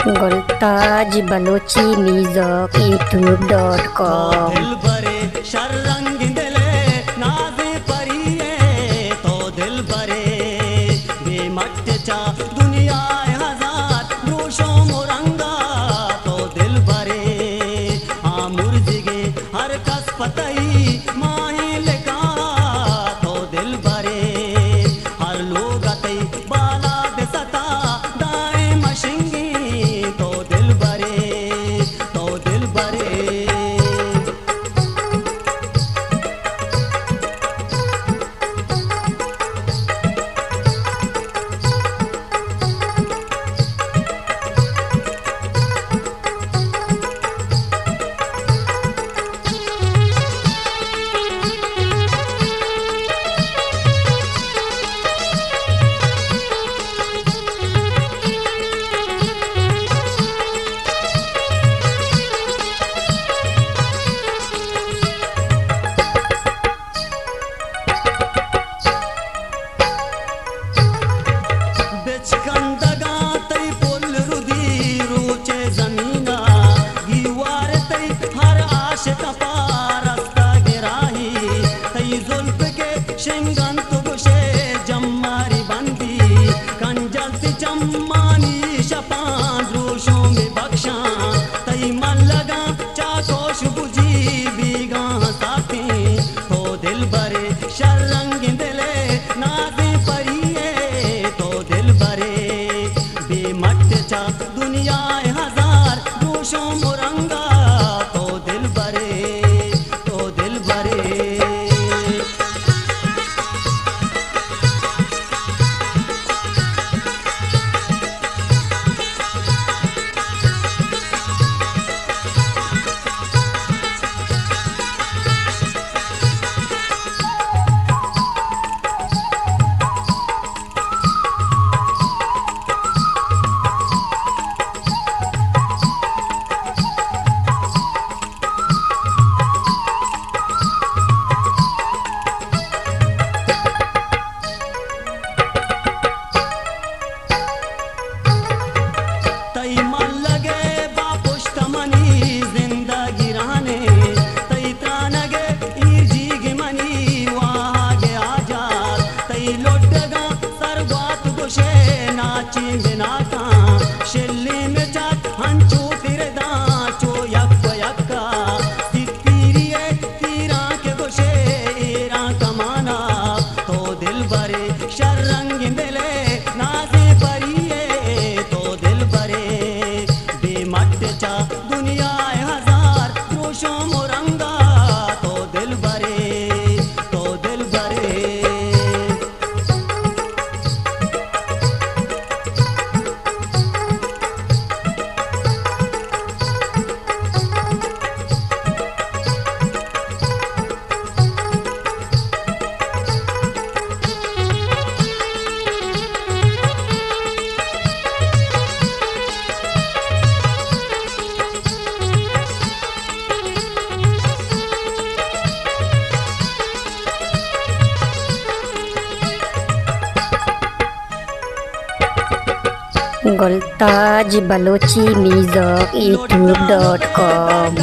गुलताज Balochi music youtube.com। दिल भरे शर्रंग दिले नाज़े परिये तो दिल भरे बेमटचा दुनिया हजार रोशो मुरंगा तो दिल भरे आमुर्जिगे हर कस पतई माही लिखा तो दिल भरे हर लोग अतई बाला बेसता दाएं मशिंगी तो दिल भरे तो दिल भरे। जम्मानी शपान रोशों में बख्शा तई मन लगा चाकोश बुझी बीगा साथी तो दिल भरे शर्रंग दिले नाज़े परिये तो दिल भरे बेमट चा दुनिया हजार रोशों मुरंगा तो दिल भरे तो दिल भरे। शिल्ली में जात हंचू तिरदा चो यक्का यक्का तितीरिये तीरा के गोशे ईरा कमाना तो दिल भरे शर्रंग दिले नाज़े परिये तो दिल भरे बेमट चा दुनिया हजार रोशो मुरंगा तो दिल भरे तो दिल भरे। गुलताज बलोची म्यूजिक youtube.com।